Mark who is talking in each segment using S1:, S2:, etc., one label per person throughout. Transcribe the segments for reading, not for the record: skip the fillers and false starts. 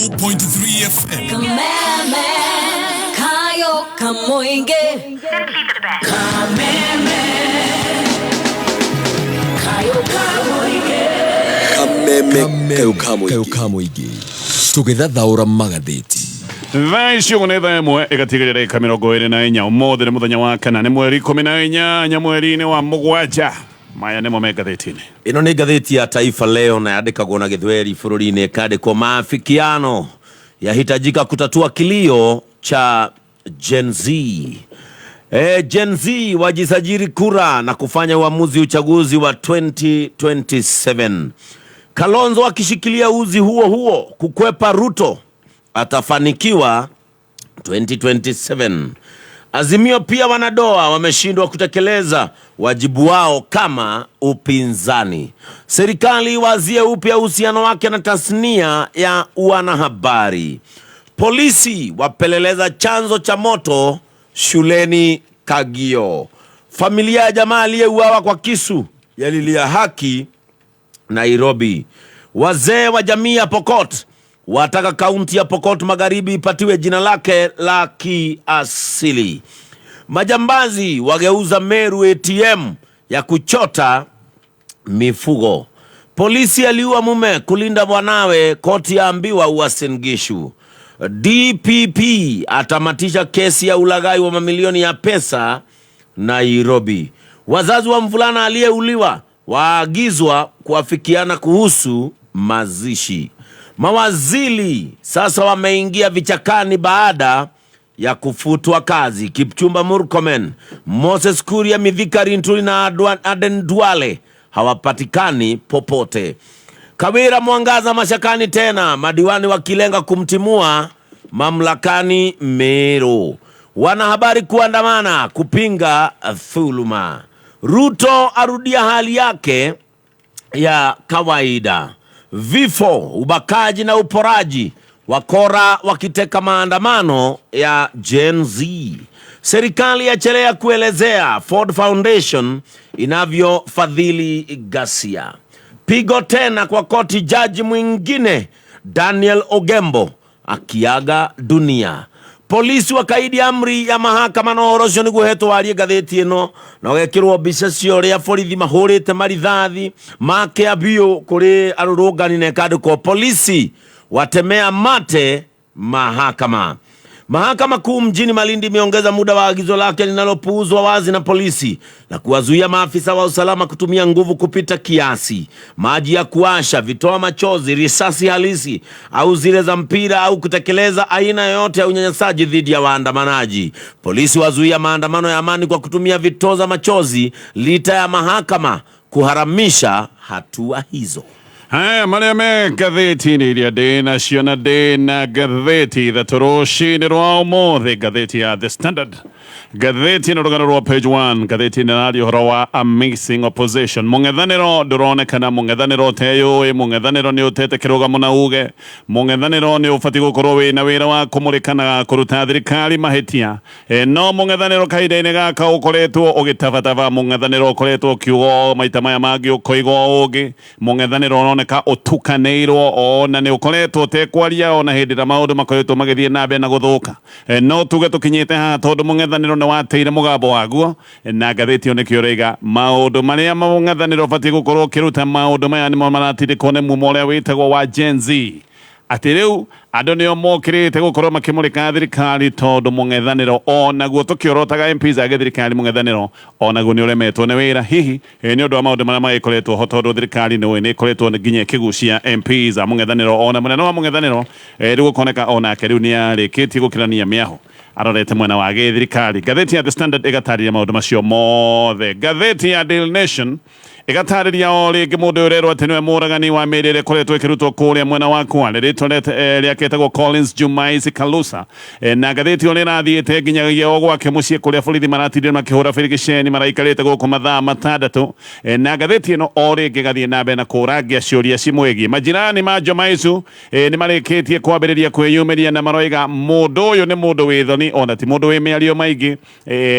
S1: 92.3 FM.
S2: Kameme, kayo kamoinge. Kameme, kayo kamoinge.
S1: Kayo kamoinge. Tũgĩthathaũra magathĩti.
S3: Thaa icio nĩ thaa ĩmwe ĩgatigĩrĩra mĩrongo ĩrĩ na inya ũmũthĩ nĩ mũthenya wa kana nĩ mweri 18 mweri-inĩ wa mũgwanja. Maya nĩmo me ngathĩti-inĩ.
S4: Ĩno nĩ ngathĩti ya Taifa Leo na yandĩkagwo na Gĩthweri bũrũri-inĩ, ĩkandĩkwo maafikiano yahitajika kutatua kilio cha Gen Z. Gen Z wajisajili kura na kufanya uamuzi uchaguzi wa 2027. Kalonzo akishikilia uzi huo kukwepa Ruto atafanikiwa 2027. Azimio pia wanadoa wameshindwa kutekeleza wajibu wao kama upinzani. Serikali wazie upya uhusiano wake na tasnia ya wanahabari. Polisi wapeleleza chanzo cha moto shuleni Kagio. Familia ya jamaa aliyeuawa kwa kisu yalilia haki Nairobi. Wazee wa jamii ya Pokot wataka kaunti ya Pokot Magharibi ipatiwe jina lake la kiasili. Majambazi wageuza Meru ATM ya kuchota mifugo. Polisi aliua mume kulinda mwanawe, koti yaambiwa Uasin Gishu. DPP atamatisha kesi ya ulaghai wa mamilioni ya pesa Nairobi. Wazazi wa mvulana aliyeuliwa waagizwa kuafikiana kuhusu mazishi. Mawaziri sasa wameingia vichakani baada ya kufutwa kazi. Kipchumba Murkomen, Moses Kuria, Mithika Linturi na Aden Duale hawapatikani popote. Kawira Mwangaza mashakani tena, madiwani wakilenga kumtimua mamlakani Meru. Wanahabari kuandamana kupinga dhuluma. Ruto arudia hali yake ya kawaida. Vifo, ubakaji na uporaji, wakora wakiteka maandamano ya Gen Z. Serikali yachelea kuelezea Ford Foundation inavyofadhili ghasia. Pigo tena kwa koti, jaji mwingine Daniel Ogembo akiaga dunia. Polisi wakaidi amri ya mahakama na orosho ni guheto warie gatheti ino na wekirwo mbica cio ria borithi mahurite marithathi make abio kuri arurungani na kandiko polisi watemea mate mahakama. Mahakama Kuu mjini Malindi imeongeza muda wa agizo lake linalopuuzwa wazi na polisi na kuwazuia maafisa wa usalama kutumia nguvu kupita kiasi, maji ya kuasha, vitoa machozi, risasi halisi au zile za mpira, au kutekeleza aina yoyote ya unyanyasaji dhidi ya waandamanaji. Polisi wazuia maandamano ya amani kwa kutumia vitoza machozi licha ya mahakama kuharamisha hatua hizo.
S3: Haya marĩa ngathĩti-inĩ iria ndĩnacio na ndĩna ngathĩti thatũrũci-inĩ rwa ũmũthĩ, ngathĩti ya The Standard. Ngathĩti ĩno rũgano rwa page 1, ngathĩti ĩno narĩ ũhoro wa amazing opposition. Mũng'ethanĩro ndũronekana, mũng'ethanĩro teyũĩ, mũng'ethanĩro nĩ ũtete kĩrũgamo na uge, mũng'ethanĩro nĩ ũbatiĩ gũkorwo wĩna wĩra wa kũmũrĩka na kũruta thirikari mahĩtia. No mũng'ethanĩro kahinda-inĩ gaka ũkoretwo ũgĩtabataba, mũng'ethanĩro ũkoretwo ũkiugwo maita maya mangĩ ũkoigwo ũngĩ, mũng'ethanĩro ũroneka ũtukanĩirwo ona nĩ ũkoretwo tekwaria ona hĩndĩ ĩrĩa maũndũ makoretwo magĩthiĩ na mbere na gũthũka. No tuge tũkinyĩte haha tondũ mũng'ethanĩro nĩ wateire mũgambo waguo, na ngathĩti ĩyo nĩkĩo ĩroiga maũndũ marĩa mũng'ethanĩro ũbatiĩ gũkorwo ũkĩruta, maũndũ maya nĩmo maratindĩkwo nĩ mumo ũrĩa wĩtagwo wa Gen Z. Atĩ rĩu andũ nĩo mokĩrĩte gũkorwo makĩmũrĩka thirikari tondũ mũng'ethanĩro onaguo tũkĩorotaga MPs a thirikari, mũng'ethanĩro onaguo nĩ ũremetwo nĩ wĩra. Hihi nĩ ũndũ wa maũndũ marĩa magĩkoretwo ho tondũ thirikari nĩ ĩkoretwo nginya ĩkĩgucia MPs a mũng'ethanĩro, ona mũnene wa mũng'ethanĩro rĩu gũkoneka onake rĩu nĩ arĩkĩtie gũkĩrania mĩaho arorete mwena wa gĩthirikari. Ngathĩti ya The Standard ĩgatarĩria maũndũ macio mothe. Ngathĩti ya Daily Nation ĩgatarĩria o rĩngĩ mũndũ ũrerwo atĩ nĩwe mũragani wa mĩrĩre ĩkoretwo ĩkĩrutwo kũrĩa mwena wa Kwale, rĩtwa rĩake etagwo Collins Jumais Kalusa. Na ngathĩti ĩyo nĩ ĩrathiĩte nginyagia o gwake mũciĩ kũrĩa borithi maratindire makĩhũra birigiceni maraikarĩte gũkũ mathaa matandatũ. Na ngathĩti ĩno o rĩngĩ ĩgathiĩ na mbere na kũũrangia ciũria cimwĩgiĩ. Majirani ma Jumaisu nĩ marĩkĩtie kwambĩrĩria kwĩyumĩria na maroiga mũndũ ũyũ nĩ mũndũ wĩ thoni, ona ti mũndũ wĩ mĩario maingĩ.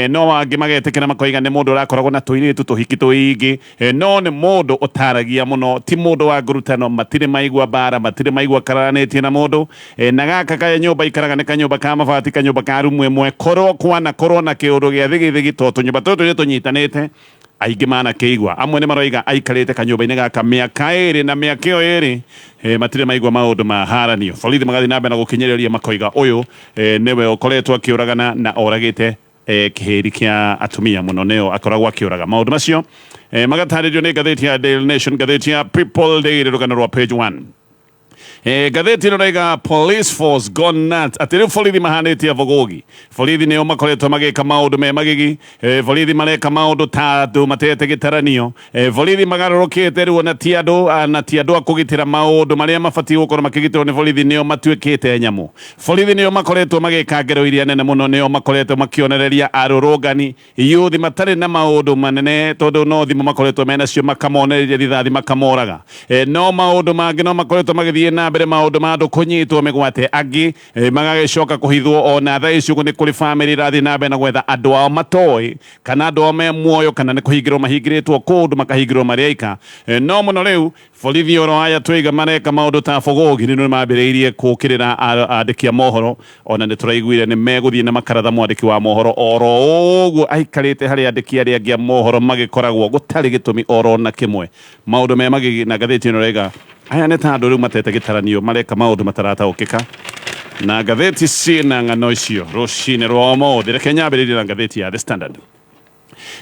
S3: No angĩ magetĩkĩra makoiga nĩ mũndũ ũrakoragwo na tũirĩtu tũhiki tũingĩ, no nĩ mũndũ ũtaragia mũno ti mũndũ wa ngurutano matirĩ maigua bara matirĩ maigua karanĩtie na mũndũ na gaka kaya nyũmba ikaraga nĩ kanyũmba ka mabati kanyũmba ka rumu ĩmwe korwo na kĩũndũ gĩa thigithigi tondũ tũnyũmba tũtũ nĩ tũnyitanĩte aingĩ mana kĩigua amwe nĩ maroiga aikarĩte kanyũmba-inĩ gaka mĩaka ĩrĩ na mĩaka ĩyo ĩrĩ matirĩ maigua maũndũ maharanio borithi magathi na mbere na gũkinyĩrĩria makoiga ũyũ nĩwe ũkoretwo akĩũragana na oragĩte kĩhĩri kĩa atumia mũno nĩyo akoragwo akĩũraga maũndũ macio magatarĩrio nĩ ngathĩti ya Daily Nation ngathĩti ya People Daily rũgano rwa page 1 gatheti rũraiga police force gone nuts atĩ rĩu borithi mahanĩtie Vogogi borithi nĩo makoretwo magĩka maũndũ me magigi borithi mareka maũndũ ta andũ matete gĩtaranio borithi magarũrũkĩte rĩu na ti andũ a kũgitĩra maũndũ marĩa mabatiĩ gũkorwo makĩgitĩrwo nĩ borithi nĩo matuĩkĩte nyamũ borithi nĩo makoretwo magĩka ngero iria nene mũno nĩo makoretwo makĩonereria arũrũngani yuthi matarĩ na maũndũ manene tondũ no thimũ makoretwo menacio makamonereria rithathi makamoraga no maũndũ mangĩ no makoretwo magĩthiĩ na mbere maũndũ ma andũ kũnyitwo mĩgwate angĩ magagĩcoka kũhithwo ona thaa ici ũguo nĩ kũrĩ bamĩrĩ irathiĩ na mbere na gwetha andũ ao matoĩ kana andũ ao me muoyo kana nĩ kũhingĩrwo mahingĩrĩtwo kũndũ makahingĩrwo marĩ aika no mũno rĩu borithi oro aya twaiga mareka maũndũ ta Vogogi nĩ mambĩrĩirie gũkĩrĩra andĩki a mohoro ona nĩ tũraiguire nĩ megũthiĩ na makaratha mwandĩki wa mohoro oro ũguo aikarĩte harĩ andĩki arĩa angĩ a mohoro magĩkoragwo gũtarĩ gĩtũmi oro na kĩmwe maũndũ me magigi na ngathĩti ĩno raiga aya nĩ ta andũ rĩu matete gĩtaranio mareka maũndũ matarataũkĩka na ngathĩti ciĩna ng'ano icio rũcinĩ rwa ũmũthĩ reke nyambĩrĩrie na ngathĩti ya The Standard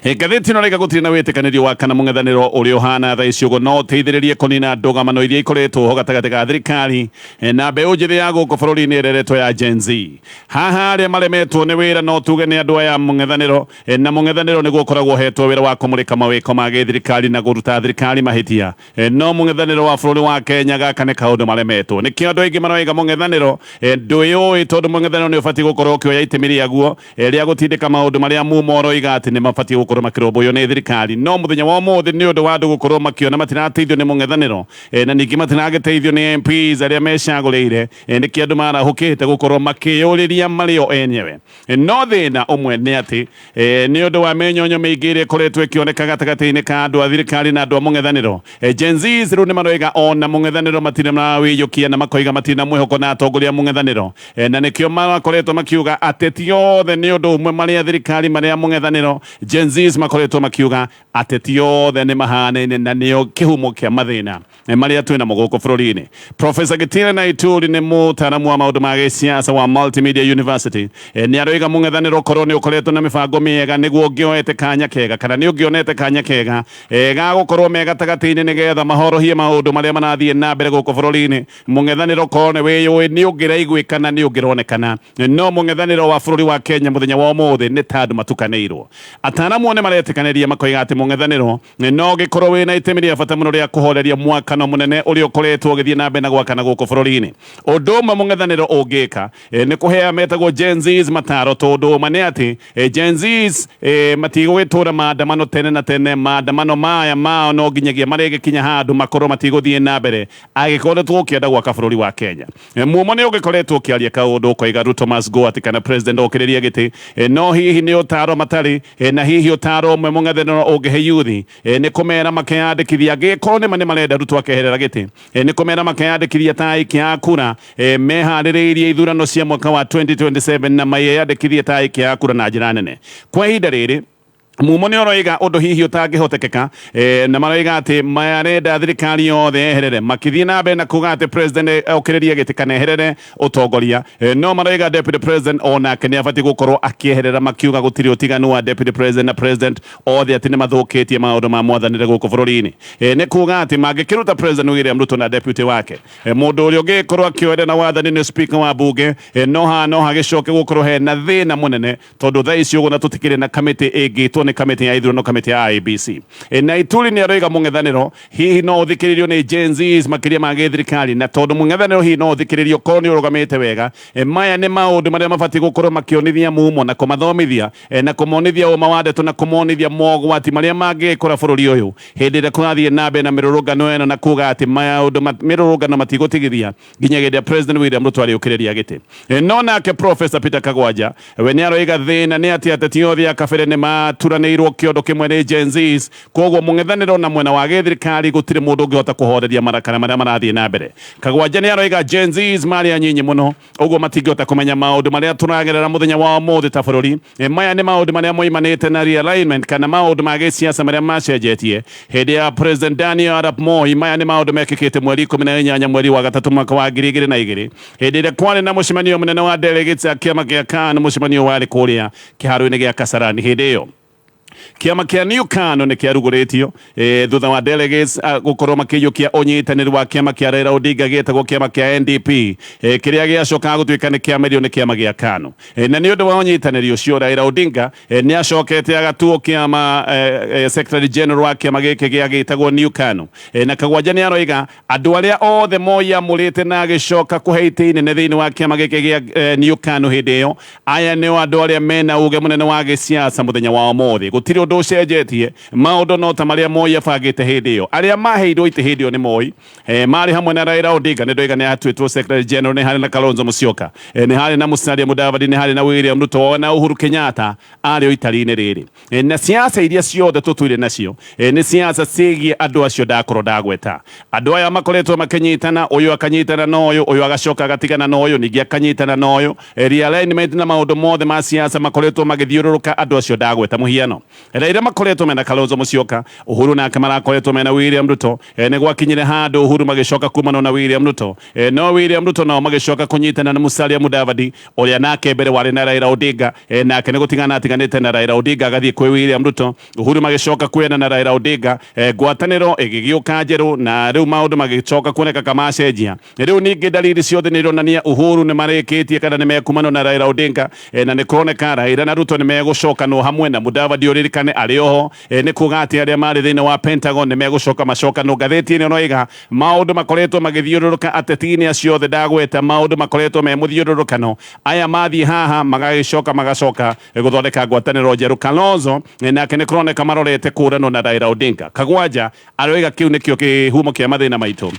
S3: ngathĩti ĩno raiga gũtirĩ na wĩtĩkanĩrio wa kana mũng'ethanĩro ũrĩa ũhana thaa ici ũguo no ũteithĩrĩrie kũnina ndũgamano iria ikoretwo ho gatagatĩ ga thirikari na mbeũ njĩthĩ ya gũkũ bũrũri-inĩ ĩreretwo ya Gen Z haha arĩa maremetwo nĩ wĩra no tuge nĩ andũ aya mũng'ethanĩro na mũng'ethanĩro nĩguo ũkoragwo hetwo wĩra wa kũmũrĩka mawĩko ma gĩthirikari na kũruta thirikari mahĩtia no mũng'ethanĩro wa bũrũri wa Kenya gaka nĩ kaũndũ maremetwo nĩkĩo andũ aingĩ maroiga mũng'ethanĩro ndũĩũĩ tondũ mũng'ethanĩro nĩ ũbatiĩ gũkorwo ũkĩoya itemi rĩaguo rĩa gũtindĩka maũndũ marĩa mumoroiga atĩ nĩ mabatiĩ gũkorwo makĩrũmbũiyo nĩ thirikari no mũthenya wa ũmũthĩ nĩ ũndũ wa andũ gũkorwo makĩona matirateithio nĩ mũng'ethanĩro na ningĩ matiragĩteithio nĩ MPs arĩa mecagũrĩire nĩkĩo andũ marahũkĩte gũkorwo makĩyũrĩria marĩ o enyewe no thĩna ũmwe nĩ atĩ nĩ ũndũ wa mĩnyonyo mĩingĩ ĩrĩa ĩkoretwo ĩkĩoneka gatagatĩ-inĩ ka andũ a thirikari na andũ a mũng'ethanĩro Gen Z rĩu nĩ maroiga ona mũng'ethanĩro matirĩ marawĩiyũkia na makoiga matirĩ na mwĩhoko na atongoria a mũng'ethanĩro na nĩkĩo makoretwo makiuga ateti othe nĩ ũndũ ũmwe marĩa thirikari marĩa mũng'ethanĩro Gen Z makoretwo makiuga ateti othe nĩ mahanaine na nĩo kĩhumo kĩa mathĩna marĩa twĩna mo gũkũ bũrũri-inĩ Professor Gitire Naituri nĩ mũtaaramu wa maũndũ ma gĩsiasa wa Multimedia University nĩ aroiga mũng'ethanĩro korwo nĩ ũkoretwo na mĩbango mĩega nĩguo ũngĩoete kanya kega kana nĩ ũngĩonete kanya kega ga gũkorwo me gatagatĩ-inĩ nĩgetha mahorohie maũndũ marĩa marathiĩ na mbere gũkũ bũrũri-inĩ mũng'ethanĩro korwo nĩ wĩyũĩ nĩ ũngĩraiguĩkana nĩ ũngĩronekana no mũng'ethanĩro wa bũrũri wa Kenya mũthenya wa ũmũthĩ nĩ ta andũ matukanĩirwo ataaramu nĩ maretĩkanĩria makoiga atĩ mũng'ethanĩro no gĩkorwo wĩna itemi rĩa bata mũno rĩa kũhoreria mwakano mũnene ũrĩa ũkoretwo ũgĩthiĩ na mbere na gwakana gũkũ bũrũri-inĩ ũndũ ũmwe mũng'ethanĩro ũngĩka nĩ kũhea metagwo Gen Z mataro tondũ ũma nĩ atĩ Gen Z matigũgĩtũra maandamano tene na tene maandamano maya mao no nginyagia marĩgĩkinya handũ makorwo matigũthiĩ na mbere agĩkoretwo ũkĩenda gwaka bũrũri wa Kenya mumo nĩ ũgĩkoretwo ũkĩaria kaũndũ ũkoiga Ruto must go atĩ kana president okĩrĩria gĩtĩ no hihi nĩ ũtaro matarĩ na hihi ũtaro ũmwe mũng'ethanĩro ũngĩhe yuthi nĩ kũmera makeyandĩkithia angĩkorwo nĩ marenda Ruto akeherera gĩtĩ nĩ kũmera makeyandĩkithia ta aikia a kura meharĩrĩirie ithurano cia mwaka wa 2027 na meyandĩkithie ta aikia a kura na njĩra nene kwa ihinda rĩrĩ mumo nĩ ũroiga ũndũ hihi ũtangĩhotekeka na maroiga atĩ marenda thirikari yothe eherere makĩthiĩ na mbere na kuga atĩ president okĩrĩria gĩtĩ kana eherere ũtongoria no maroiga deputy president onake nĩ abatiĩ gũkorwo akĩeherera makiuga gũtirĩ ũtiganu wa deputy president na president othe atĩ nĩ mathũkĩtie maũndũ ma mwathanĩre gũkũ bũrũri-inĩ nĩ kuga atĩ mangĩkĩruta president William Ruto na deputy wake mũndũ ũrĩa ũngĩkorwo akĩoya na wathani nĩ speaker wa bunge no hagĩcoke gũkorwo hena thĩna mũnene tondũ thaa ici ũguo na tũtikĩrĩ na kamĩtĩ ĩngĩtwo nĩ kamĩtĩ ya ithurano kamĩtĩ ya IEBC na Ituri nĩ aroiga mũng'ethanĩro hihi no ũthikĩrĩrio nĩ Gen Z makĩria ma gĩthirikari na tondũ mũng'ethanĩro hihi no ũthikĩrĩrio korwo nĩ ũrũgamĩte wega maya nĩ maũndũ marĩa mabatiĩ gũkorwo makĩonithia mumo na kũmathomithia na kũmonithia ũma wa ndeto na kũmonithia mogwati marĩa mangĩkora bũrũri ũyũ hĩndĩ ĩrĩa kũrathiĩ na mbere na mĩrũrũngano ĩno na kuga atĩ mĩrũrũngano matigũtigithia nginyagia rĩrĩa president William Ruto arĩũkĩrĩria gĩtĩ no nake Professor Peter Kagwanja we nĩ aroiga thĩna nĩ atĩ ateti othe a kabere nĩ turanirwo kiondo kimwe ni Gen Zs koguo mung'ethaniro na mwena wa githirikari gutire mundu ngihota kuhoreria marakara maria marathie na mbere. Kagwanja ni aroiga Gen Zs mari anyinyi muno uguo matingihota kumenya maundu maria turagerera muthenya wa umuthi ta bururi. Maya ni maundu maria moimanite na realignment kana maundu ma giciaca maria macenjetie hindi ya President Daniel Arap Moi. Maya ni maundu mekikite mweri 18 mweri wa gatatu mwaka wa 2022 hindi ria kwari na mucemanio munene wa delegates a kiama gia KANU. Mucemanio wari kuria kiharo-ini gia Kasarani hindi iyo. Kiama kia New KANU ni kiaruguritio thutha wa delegates gukorwo makiyukia unyitaniri wa kiama kia Raila Odinga gitagwo kiama kia NDP kiria giacoka gutuika ni kiamerio ni kiama gia KANU. Na ni undu wa unyitaniri ucio Raila Odinga ni acokete agatuo kiama Secretary General wa kiama giki gia gitagwo New KANU. Na Kagwanja ni aroiga andu aria othe moiamurite na agicoka kuhe itini ne thiini wa kiama giki gia New KANU hindi iyo aya ni andu aria mena uge munene wa giciaca muthenya wa umuthi. Gutiri undu ucenjetie maundu no ta maria Moi abangite hindi iyo. Aria maheirwo ite hindi iyo ni Moi mari hamwe na Raila Odinga ni ndoiga ni atuitwo Secretary General ni hari na Kalonzo Musyoka ni hari na Musalia Mudavadi ni hari na William Ruto na Uhuru Kenyatta ari o itari-ini riri. Na siasa iria ciothe tutuire nacio ni siasa cigie andu acio ndakorwo ndagweta. Andu aya makoretwo makinyitana, uyu akanyitana na uyu agacoka agatigana na uyu ningi akanyitana na uyu. Realignment na maundu mothe ma siasa makoretwo magithiururuka andu acio ndagweta. Muhiano Raila makoretwo mena Kalonzo Musyoka, Uhuru nake marakoretwo mena William Ruto ni gwakinyire handu Uhuru magicoka kumana na William Ruto no William Ruto nao magicoka kunyitana na Musalia Mudavadi uria nake mbere wari na Raila Odinga nake ni gutigana atiganite na Raila Odinga agathie kwi William Ruto. Uhuru magicoka kwena na Raila Odinga ngwataniro igigiuka njeru na riu maundu magicoka kuoneka kama cenjia. Riu ningi dalili ciothe ni ironania Uhuru ni marikitie kana ni mekumana na Raila Odinga na ni kuoneka Raila na Ruto ni megucoka no hamwe na Mudavadi uririkane ari oho ni kuga ati aria mari thiini wa Pentagon ni megucoka macoka no gatheti ni noiga maundu makoretwo magithiururuka ateti-ini acio othe ndagweta maundu makoretwo me muthiururukano aya mathie haha magagicoka magacoka guthondeka ngwataniro njeru. Kalonzo nake ni kuroneka marorete kurano na Raila Odinga. Kagwanja aroiga kiu nikio kihumo kia mathina maitu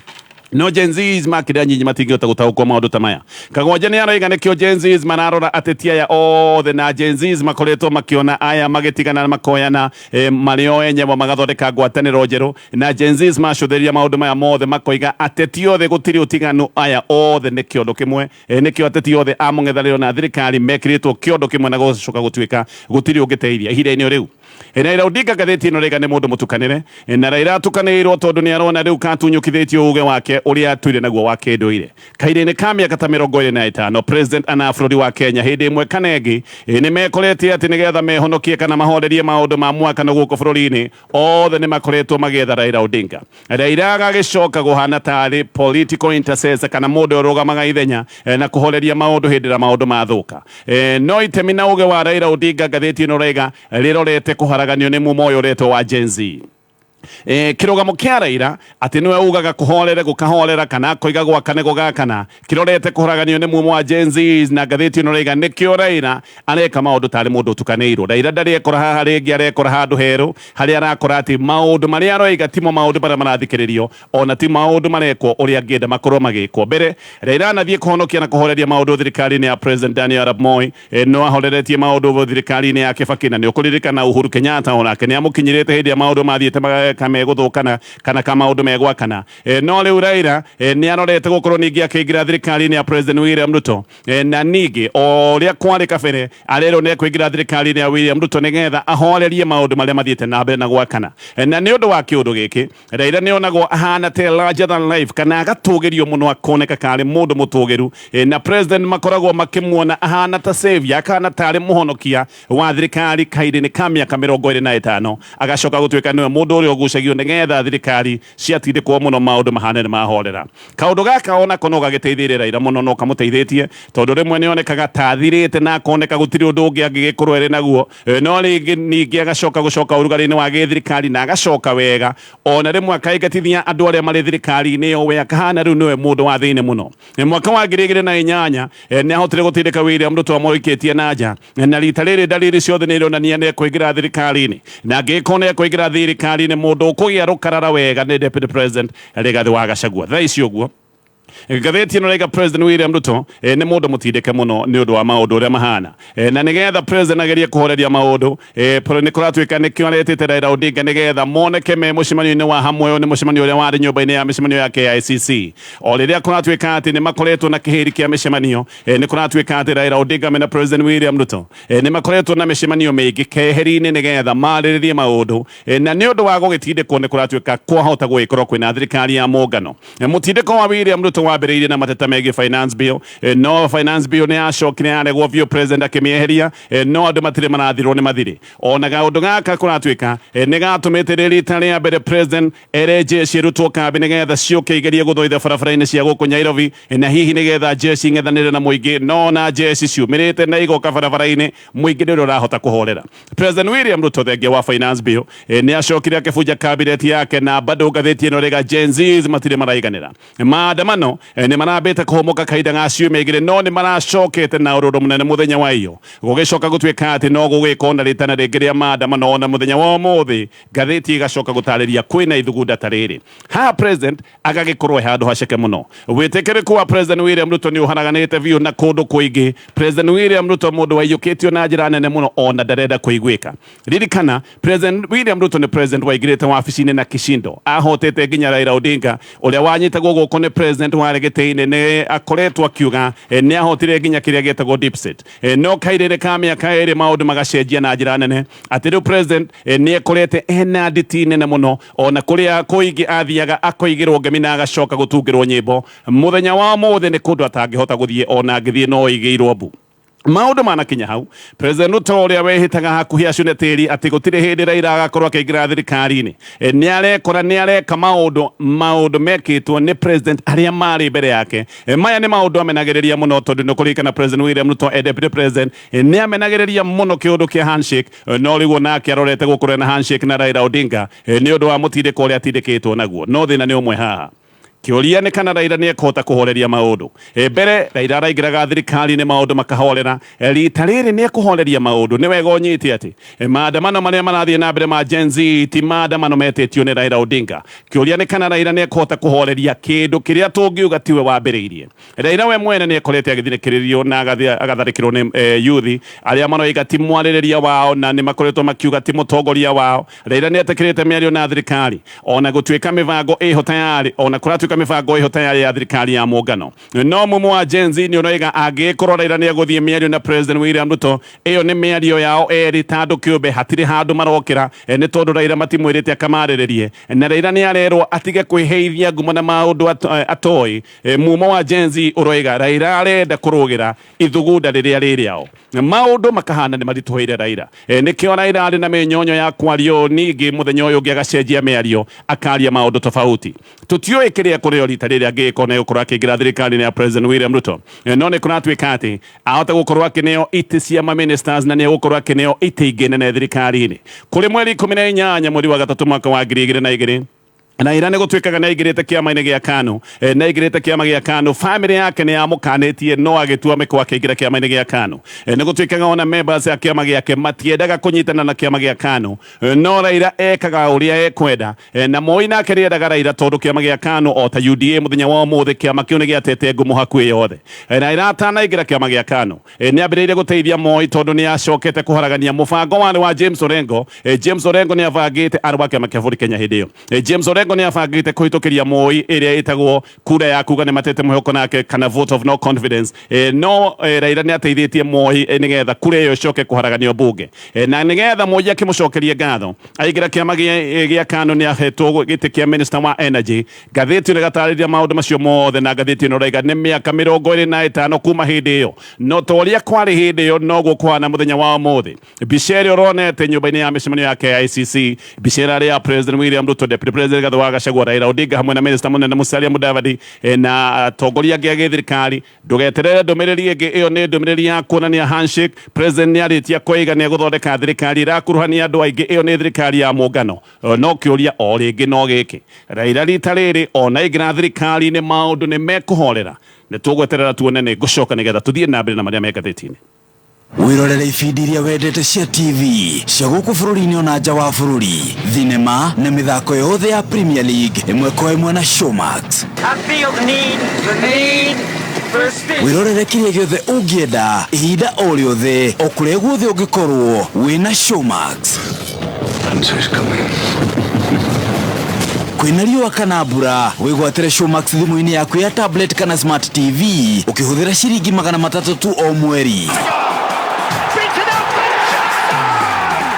S3: no Gen Zs makira nyinyi matingihota gutaukwo maundu ta maya. Kagwanja ni aroiga nikio Gen Zs mararora ateti aya othe na Gen Zs makoretwo makiona aya magitigana na makoyana mario enyewe magathondeka ngwataniro njeru na Gen Zs macutheria maundu maya mothe makoiga ateti othe gutiri utiganu aya othe ni kiondo kimwe nikio ateti othe a mung'ethaniro na thirikari mekiritwo kiondo kimwe na gucoka gutuika gutiri ungiteithia ihinda-ini riu. Raila Odinga gatheti ino rega ni mundu mutukanire na Raila atukanirwo tondu ni arona riu katunyukithitio uge wake uria atuire naguo wa kinduire. Kaire-ini ka miaka ta 25 President ana bururi wa Kenya hindi imwe kana ingi ni mekorete ati nigetha mehonokie kana mahorerie maundu ma mwaka na guko bururi-ini othe ni makoretwo magietha Raila Odinga. Raila agagicoka guhana tari political intercessor kana mundu urugamaga ithenya na kuhoreria maundu hindi ra maundu mathuka. No itemi na uge wa Raila Odinga gatheti ino rega rirorete kuharaganio ni mumoyo reto wa Gen Z. Kirogamo kia Raila ati niwe ugaga kuhorere gukahorera kana koiga gwakane gugakana kirorete kuharaganio ni mumo wa Gen Z na gatheti ino rega nikio Raila areka maundu tari mundu utukanirwo. Raila ndari ekora haha ringi arekora handu heru haria arakora ati maundu maria aroiga timo maundu maria marathikiririo ona ti maundu marekwo uria angenda makorwo magikwo. Mbere Raila anathie kuhonokia na kuhoreria maundu thirikari-ini ya President Daniel Arap Moi no ahoreretie maundu thirikari-ini ya Kibaki na ni ukuririkana Uhuru Kenyatta onake ni amukinyirite hindi ya maundu mathiete kame guthukana kana kama maundu megwakana no riu Raila ni arorete gukorwo ningi akiingira thirikari-ini ya President William Ruto na ningi uria kwari kabere arero ni kuingira thirikari-ini ya William Ruto nigetha ahorerie maundu maria mathiete na mbere na gwakana. Na ni undu wa kiundu giki Raila ni onagwo ahana te larger than life kana agatugirio muno akoneka kari mundu mutugiru na President makoragwo makimuona ahana ta savior kana tari muhonokia wa thirikari kaire-ini ka miaka 25 agacoka gutuika niwe mundu uria ugucagio nigetha thirikari ciatindikwo muno maundu mahane ni mahorera. Kaundu gaka ona kono gagiteithirie Raila muno no kamuteithĩtie tondu rimwe ni onekaga tathirite na akoneka gutiri undu ungi angigikorwo eri naguo no ringi ningi agacoka gucoka urugari-ini wa githirikari na agacoka wega ona rimwe akaingatithia andu aria mari thirikari-ini yo we akahana riu niwe mundu wa thiini muno. Mwaka wa 2008 ni ahotire gutindika William Ruto amoikitie na nja na rita riri dalili ciothe ni ironania ni kuingira thirikari-ini na ngikona kuingira thirikari-ini mundu ukugia rukarara wega ni Deputy President Rigathi wa Gachagua. Thaa icio guo ngathĩti ĩno raiga President William Ruto nĩ mũndũ mũtindĩke mũno nĩ ũndũ wa maũndũ ũrĩa mahana na nĩgetha president agerie kũhoreria maũndũ nĩ kũratuĩka nĩkĩo aretĩte Raila Odinga nĩgetha moneke me mũcemanio-inĩ wa hamwe ũyũ nĩ mũcemanio ũrĩa warĩ nyũmba-inĩ ya mĩcemanio ya KICC o rĩrĩa kũratuĩka atĩ nĩ makoretwo na kĩhĩri kĩa mĩcemanio nĩ kũratuĩka atĩ Raila Odinga mena President William Ruto nĩ makoretwo na mĩcemanio mĩingĩ keheri-inĩ nĩgetha marĩrĩrie maũndũ na nĩ ũndũ wa gũgĩtindĩkwo nĩ kũratuĩka kwahota gũgĩkorwo kwĩna thirikari ya mũngano mũtindĩko wa William Ruto wambĩrĩirie na mateta megiĩ finance bill no finance bill nĩ yacokire yaregwo biũ president akĩmĩeheria no andũ matirĩ marathirwo nĩ mathirĩ ona gaũndũ gaka kũratuĩka nĩ gatũmĩte rĩrita rĩa mbere president ere jeshi ĩrutwo kambĩ nĩgetha ciũke igerie gũthũitha barabara-inĩ cia gũkũ Nairobi na hihi nĩgetha jeshi ing'ethanĩre na mũingĩ no na jeshi ciumĩrĩte na igoka barabara-inĩ mũingĩ nĩ ũrahota kũhorera President William Ruto thengia wa finance bill nĩ acokire akĩbunja cabinet yake na bado ngathĩti ĩno rĩga Gen Zs matirĩ maraiganĩra maandamano nĩ marambĩte kũhũmũka kahinda ga ciumia igĩrĩ no nĩ maracokete na ũrũrũ mũnene mũthenya wa iyo gũgĩcoka gũtuĩka atĩ no gũgĩkwo na rĩtana rĩngĩ rĩa maandamano na mũthenya wa ũmũthĩ ngathĩti ĩgacoka gũtarĩria kwĩna ithugunda ta rĩrĩ haha president agagĩkorwo handũ haceke mũno wĩtĩkĩrĩku wa President William Ruto nĩ ũharaganĩte biũ na kũndũ kũingĩ President William Ruto mũndũ waiyũkĩtio na njĩra nene mũno ona ndarenda kũiguĩka ririkana President William Ruto nĩ president waingĩrĩte wabici-inĩ na kishindo ahotete nginya Raila Odinga ũrĩa wanyitagwo gũkũ nĩ president warĩ gĩtĩ-inĩ nĩ akoretwo akiuga nĩ ahotire nginya kĩrĩa gĩtagwo deep state no kairĩrĩ ka mĩaka ĩrĩ maũndũ magacenjia na njĩra nene atĩ rĩu president nĩ ekorete ena nditi nene mũno ona kũrĩa kũingĩ athiaga akoigĩrwo ngemi na agacoka gũtungĩrwo nyĩmbo mũthenya wa ũmũthĩ nĩ kũndũ atangĩhota gũthiĩ ona angĩthiĩ no oigĩirwo mbu maũndũ manakinya hau President Ruto ũrĩa wehĩtaga hakuhĩ acune tĩri atĩ gũtirĩ hĩndĩ Raila agakorwo akĩingĩra thirikari-inĩ nĩ arekora nĩ areka maũndũ mekĩtwo nĩ president arĩa marĩ mbere yake maya nĩ maũndũ amenagĩrĩria mũno tondũ nĩ kũririkana President William Ruto deputy president nĩ amenagĩrĩria mũno kĩũndũ kĩa handshake no rĩu nake arorete gũkorwo na handshake na Raila Odinga nĩ ũndũ wa mũtindĩko ũrĩa atindĩkĩtwo naguo no thĩna nĩ ũmwe haha kĩũria nĩ kana Raila nĩ ekũhota kũhoreria maũndũ mbere Raila araingĩraga thirikari-inĩ maũndũ makahorera rita rĩrĩ nĩ ekũhoreria maũndũ nĩ wega ũnyite atĩ maandamano marĩa marathiĩ na mbere ma Gen Z ti maandamano metĩtio nĩ Raila Odinga kĩũria nĩ kana Raila nĩ ekũhota kũhoreria kĩndũ kĩrĩa tũngiuga tiwe wambĩrĩirie Raila we mwene nĩ ekorete agĩthinĩkĩrĩrio na agatharĩkĩrwo nĩ yuthi arĩa maroiga ti mwarĩrĩria wao na nĩ makoretwo makiuga ti mũtongoria wao Raila nĩ etĩkĩrĩte mĩario na thirikari ona gũtuĩka mĩbango ĩho tayarĩ ona kũratuĩka mĩbango ĩho tayarĩ ya thirikari ya mũngano no mũmwe wa Gen Z nĩ ũroiga angĩkorwo Raila nĩ egũthiĩ mĩario na President William Ruto ĩyo nĩ mĩario yao erĩ ta andũ kĩũmbe hatirĩ handũ marokĩra nĩ tondũ Raila matimwĩrĩte akamarĩrĩrie na Raila nĩ arerwo atige kwĩheithia ngumo na maũndũ atoĩ mũmwe wa Gen Z ũroiga Raila arenda kũrũgĩra ithugunda rĩrĩa rĩrĩao maũndũ makahana nĩ maritũhĩire Raila nĩkĩo Raila arĩ na mĩnyonyo ya kwario ningĩ mũthenya ũyũ ũngĩ agacenjia mĩario akaria maũndũ tofauti tũtiũĩ kĩrĩa kũrĩo rita rĩrĩa angĩkorwo nĩ gũkorwo akĩingĩra thirikari-inĩ ya President William Ruto no nĩ kũratuĩka atĩ ahota gũkorwo akĩneo itĩ cia ma-ministers na nĩ egũkorwo akĩneo itĩ ingĩ nene thirikari-inĩ kũrĩ mweri 18 mweri wa gatatũ mwaka wa 2002 Raila nĩ gũtuĩkaga nĩ aingĩrĩte kĩama-inĩ gĩa KANU na aingĩrĩte kĩama gĩa KANU family yake nĩ yamũkanĩtie no agĩtua mĩkwa akĩingĩra kĩama-inĩ gĩa KANU nĩ gũtuĩkaga ona members ya kĩama gĩake matiendaga kũnyitana na kĩama gĩa KANU no Raila ekaga ũrĩa ekwenda na Moi nake rĩendaga Raila tondũ kĩama gĩa KANU o ta UDA mũthenya wa ũmũthĩ kĩama kĩu nĩ gĩatete ngumo hakuhĩ yothe Raila atanaingĩra kĩama gĩa KANU nĩ ambĩrĩirie gũteithia Moi tondũ nĩ acokete kũharagania mũbango warĩ wa James Orengo nĩ abangĩte arĩ wa kĩama kĩa Ford Kenya hĩndĩ ĩyo James Orengo nĩ abangĩte kũhĩtũkĩria Moi ĩrĩa ĩtagwo kura ya kuga nĩ matete mwĩhoko nake kana vote of no confidence no Raila nĩ ateithĩtie Moi nĩgetha kura ĩyo ĩcoke kũharaganio bunge na nĩgetha Moi akĩmũcokerie ngatho aingĩra kĩama gĩa KANU nĩ ahetwo gĩtĩ kĩa minister wa energy ngathĩti nĩ gatarĩria maũndũ macio mothe na ngathĩti ĩno raiga nĩ mĩaka 25 kuma hĩndĩ ĩyo no ta ũrĩa kwarĩ hĩndĩ ĩyo no gũkwana mũthenya wa ũmũthĩ mbica ĩrĩa ũronete nyũmba-inĩ ya mĩcemanio ya KICC mbica ĩrĩa ya President William Ruto deputy president Rigathi wa Gachagua Raila Odinga hamwe na minister mũnene Musalia Mudavadi na atongoria angĩ a gĩthirikari ndũgeterere ndũmĩrĩri ĩngĩ ĩyo nĩ ndũmĩrĩri ya kuonania handshake president nĩ arĩtia kwĩiga nĩ egũthondeka thirikari ĩrakuruhania andũ aingĩ ĩyo nĩ thirikari ya mũngano no kĩũria o rĩngĩ no gĩkĩ Raila rita rĩrĩ ona aingĩra thirikari-inĩ maũndũ nĩ mekũhorera nĩ tũgweterera tuone nĩ ngũcoka nĩgetha tũthiĩ na mbere na marĩa me ngathĩti-inĩ
S5: wirorere ibindi iria wendete cia TV cia guku bururi-ini ona nja wa bururi, thinema na mithako yothe ya Premier League imwe kwa imwe na Showmax. Wirorere kiria giothe ungienda ihinda o riothe o kuria guothe ungikorwo wina Showmax. Kwina riũa kana mbura, wĩgwatĩre Showmax thimũ-inĩ yaku ya tablet kana smart TV ukihũthĩra ciringi 300 tu o mweri.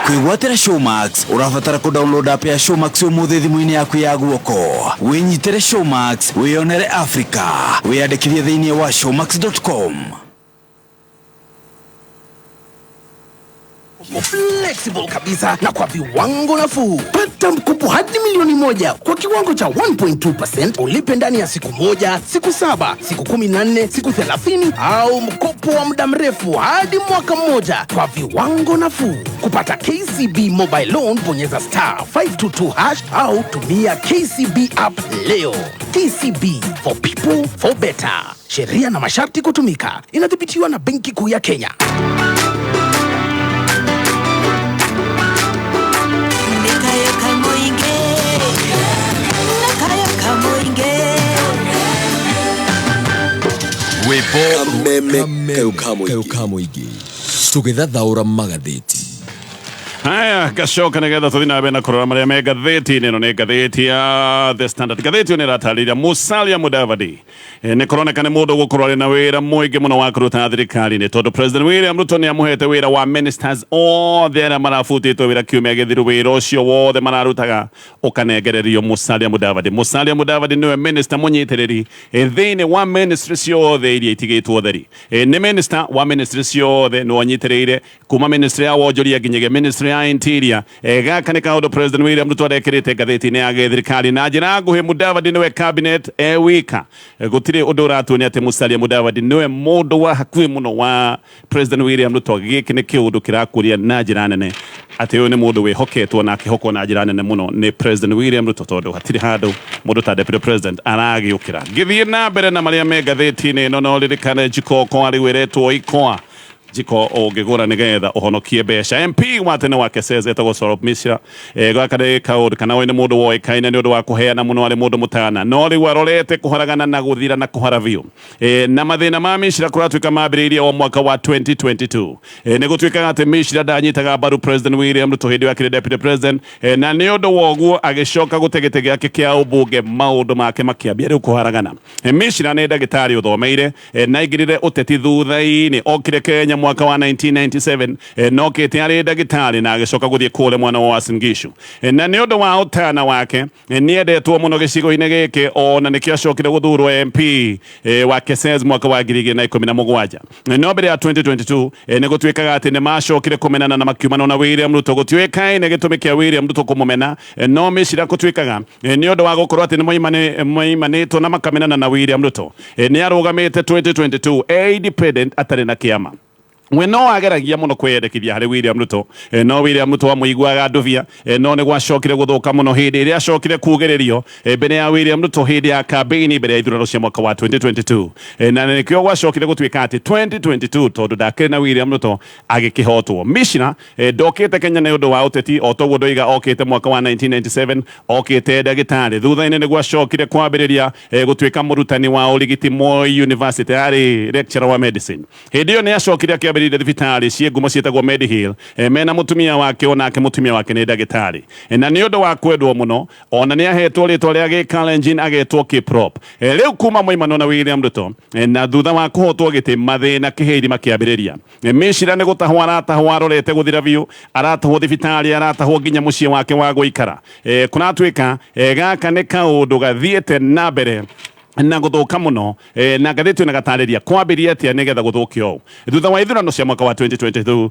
S5: Kwĩgwatĩra Showmax ũrabatara ku-download app ya Showmax ũmũthĩ thimũ-inĩ yaku ya guoko. Wĩnyitĩre Showmax, wĩyonere Africa. Wĩyandĩkithie thĩinĩ wa showmax.com.
S6: Flexible kabisa na kwa viwango nafuu. Pata mkopo hadi milioni 1 kwa kiwango cha 1.2%, ulipe ndani ya siku 1, siku 7, siku 14, siku 30 au mkopo wa muda mrefu hadi mwaka 1 kwa viwango nafuu. Kupata KCB Mobile Loan bonyeza *522# au tumia KCB app leo. KCB for people for better. Sheria na masharti kutumika. Inadhibitiwa na Benki Kuu ya Kenya.
S1: Kamũingĩ tũgĩthathaũra magathĩti.
S3: Haya, gacoka nigetha tuthi na bena kurora maria me gatheti-inĩ ĩno nĩ gatheti ya The Standard. Gatheti ĩno ĩratarĩria Musalia Mudavadi nĩ kũroneka nĩ mũndũ gũkorwo arĩ na wĩra mũingĩ mũno wa kũruta thirikari-inĩ, tondũ President William Ruto nĩ amũhete wĩra wa ministers othe arĩa marabutĩtwo wĩra kiumia gĩthiru. Wĩra ũcio wothe mararutaga ũkanengererio Musalia Mudavadi. Musalia Mudavadi nĩwe minister mũnyitĩrĩri thĩinĩ wa ministry ciothe iria itigĩtwo theri. Nĩ minister wa ministry ciothe nĩ wanyitĩrĩire kuma ministry ya wonjoria nginyagia ministry ya interior. Gaka nĩ kaũndũ President William Ruto arekĩrĩte ngathĩti-inĩ ya gĩthirikari na njĩra nguhĩ. Mudavadi nĩwe cabinet wika. Gũtirĩ ũndũ ũratuonia atĩ Musalia Mudavadi nĩwe mũndũ wa hakuhĩ mũno wa President William Ruto. Gĩkĩ nĩ kĩũndũ kĩrakũria na njĩra nene atĩ ũyũ nĩ mũndũ wĩhoketwo na akĩhokwo na njĩra nene mũno nĩ President William Ruto, tondũ hatirĩ handũ mũndũ ta deputy president aragĩũkĩra. Ngĩthiĩ na mbere na marĩa me ngathĩti-inĩ ĩno, no ririkane Jikoko arĩ wĩretwo Ikoa. Jiko ũngĩgũra nĩgetha ũhonokie mbeca. MP wa tene wa Kesese etagwo Sorop Misia. Gaka nĩ kaũndũ kana we nĩ mũndũ woĩkaine nĩ ũndũ wa kũheana mũno, arĩ mũndũ mũtana, no rĩu arorete kũharagana na gũthira na kũhara biũ. Na mathĩna ma Misia kũratuĩka mambĩrĩirie o mwaka wa 2022. Nĩ gũtuĩkaga atĩ Misia ndanyitaga mbaru President William Ruto hĩndĩ ĩyo akĩrĩ deputy president, na nĩ ũndũ wa ũguo agĩcoka gũte gĩtĩ gĩake kĩa ũmbunge, maũndũ make makĩambia rĩu kũharagana. Misia nĩ ndagĩtarĩ ũthomeire na aingĩrire ũteti thutha-inĩ. Okire Kenya mwaka wa 1997, no kĩte arĩ ndagĩtarĩ na agĩcoka gũthiĩ kũrĩa mwena wa Uasin Gishu. Na nĩ ũndũ wa ũtana wake nĩ endetwo mũno gĩcigo-inĩ gĩkĩ, ona nĩkĩo acokire gũthurwo MP wa Kesese mwaka wa 2017. No mbere ya 2022 nĩ gũtuĩkaga atĩ nĩ macokire kũmenana na makiumana na William Ruto. Gũtuĩkaine gĩtũmi kĩa William Ruto kũmũmena, no Misia gũtuĩkaga nĩ ũndũ wa gũkorwo atĩ nĩ moimanĩtwo na makamenana na William Ruto. Nĩ arũgamĩte 2022 independent atarĩ na kĩama. We no ageragia mũno kwĩyendekithia harĩ William Ruto, no William Ruto amũiguaga ndũvia, no nĩ gwacokire gũthũka mũno hĩndĩ ĩrĩa acokire kugĩrĩrio mbere ya William Ruto hĩndĩ ya campaign mbere ya ithurano cia mwaka wa 2022. Na nĩkĩo gwacokire gũtuĩka atĩ 2022 tondũ ndakĩrĩ na William Ruto agĩkĩhotwo. Misia ndokĩte Kenya nĩ ũndũ wa ũteti, o toguo ndoiga okĩte mwaka wa 1997, okĩte ndagĩtarĩ. Thutha-inĩ nĩ gwacokire kwambĩrĩria gũtuĩka mũrutani wa ũrigiti Moi University, arĩ lecturer wa medicine. Hĩndĩ ĩyo nĩ acokire akĩambĩrĩria thibitarĩ cie ngumo ciĩtagwo Medihill, mena mũtumia wake, onake mũtumia wake nĩ ndagĩtarĩ. Na nĩ ũndũ wa kwendwo mũno, ona nĩ ahetwo rĩtwa rĩa Gĩkalenjin, agetwo Kiprop. Rĩu kuma moimano na William Ruto na thutha wa kũhotwo gĩtĩ, mathĩna kĩhĩri makĩambĩrĩria. Misia nĩ gũtahwo aratahwo, arorete gũthira biũ, aratahwo thibitarĩ, aratahwo nginya mũciĩ wake wa gũikara. Kũratuĩka gaka nĩ kaũndũ gathiĩte na mbere na gũthũka mũno, na ngathĩti ĩno gatarĩria kwambĩrĩria atĩa nĩgetha gũthũkio ũũ. Thutha wa ithurano cia mwaka wa 2022,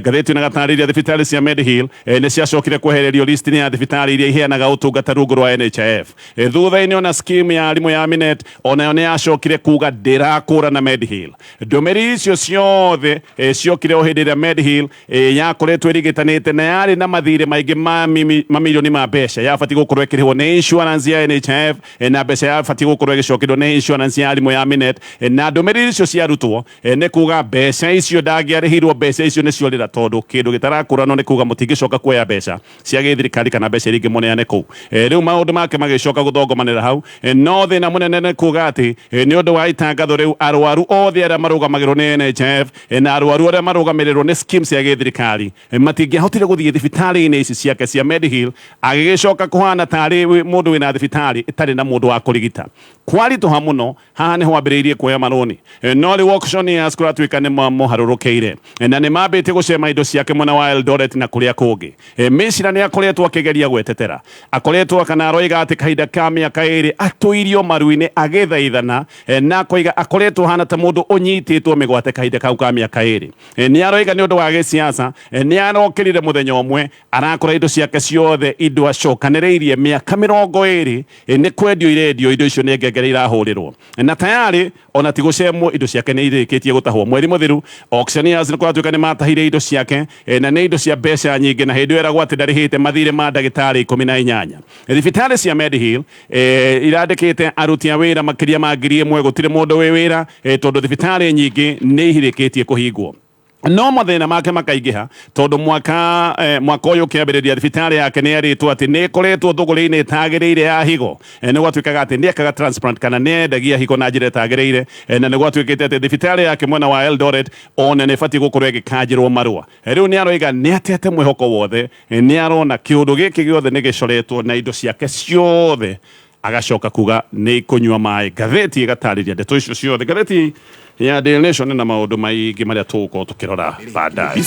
S3: ngathĩti ĩno gatarĩria thibitarĩ cia Medihill nĩ ciacokire kwehererio list-inĩ ya thibitarĩ iria iheanaga ũtungata rungu rwa NHIF. Thutha-inĩ ona scheme ya arimũ ya Minet onayo nĩ yacokire kuga ndĩrakũra na Medihill. Ndũmĩrĩri icio ciothe ciokire o hĩndĩ ĩrĩa Medihill yakoretwo ĩrigitanĩte na yarĩ na mathirĩ maingĩ ma mamirioni ma mbeca. Yabatiĩ gũkorwo ĩkĩrĩhwo nĩ insurance ya NHIF, na mbeca yabatiĩ gũkorwo gĩcokirwo nĩ insurance ya arimũ ya Minet na ndũmĩrĩri icio ciarutwo nĩ kuga mbeca icio ndangĩarĩhirwo mbeca icio nĩ ciorĩra tondũ kĩndũ gĩtarakũranwo nĩ kuga mũtingĩcoka kuoya mbeca cia gĩthirikari kana mbeca iria ingĩ mũneane kũu rĩu maũndũ make magĩcoka gũthongomanĩra hau no thĩna mũnene nĩ kuga atĩ nĩ ũndũ wa itangatho rĩu arwaru othe arĩa marũgamagĩrwo nĩ NHIF na arwaru arĩa marũgamĩrĩrwo nĩ schemes cia gĩthirikari matingĩahotire gũthiĩ thibitarĩ-inĩ ici ciake cia Mediheal agĩgĩcoka kũhana tarĩ mũndũ wĩna thibitarĩ ĩtarĩ na mũndũ wa kũrigita kwaritũha mũno haha nĩho ambĩrĩirie kuoya marũni no rĩu auctioneers kũratuĩka nĩ mamũharũrũkĩire na nĩ mambĩtie gũcema indo ciake mwena wa Eldoret na kũrĩa kũngĩ Mĩcira nĩ akoretwo akĩgeria gwetetera akoretwo kana aroiga atĩ kahinda ka mĩaka ĩrĩ atũirio maru-inĩ agĩthaithana na akoiga akoretwo hana ta mũndũ ũnyitĩtwo mĩgwate kahinda kau ka mĩaka ĩrĩ nĩ aroiga nĩ ũndũ wa gĩciaca nĩ arokĩrire mũthenya ũmwe arakora indo ciake ciothe indo acokanĩrĩirie mĩaka 20 nĩ kwendio irendio indo icio nĩ ngengere irahũrĩrwo na tayarĩ ona ti gũcemwo indo ciake nĩ irĩkĩtie gũtahwo mweri mũthiru auctioneers nĩ kũratuĩka nĩ matahire indo ciake na nĩ indo cia mbeca nyingĩ na hĩndĩ ĩyo eragwo atĩ ndarĩhĩte mathirĩ ma ndagĩtarĩ 18 thibitarĩ cia Mediheal irandĩkĩte aruti a wĩra makĩria ma 1,000 gũtirĩ mũndũ wĩ wĩra tondũ thibitarĩ nyingĩ nĩ ihirĩkĩtie kũhingwo no mathĩna make makaingĩha tondũ mwaka ũyũ ũkĩambĩrĩria thibitarĩ yake nĩ arĩtwo atĩ nĩ ĩkoretwo thũgũrĩ-inĩ ĩtagĩrĩire ya higo nĩ gwatuĩkaga atĩ nĩ ekaga transplant kana nĩ endagia higo na njĩra ĩtagĩrĩire na nĩ gwatuĩkĩte atĩ thibitarĩ yake mwena wa Eldoret ona nĩ ĩbatiĩ gũkorwo ĩgĩkanjĩrwo marũa rĩu nĩ aroiga nĩ atete mwĩhoko wothe nĩ arona kĩũndũ gĩkĩ gĩothe nĩ gĩcoretwo na indo ciake ciothe agacoka kuga nĩ kũnyua maĩ ngathĩti ĩgatarĩria ndeto icio ciothe ngathĩti ya Daily Nation na maũndũ maingĩ marĩa tũgũkorwo tũkĩrora baadaye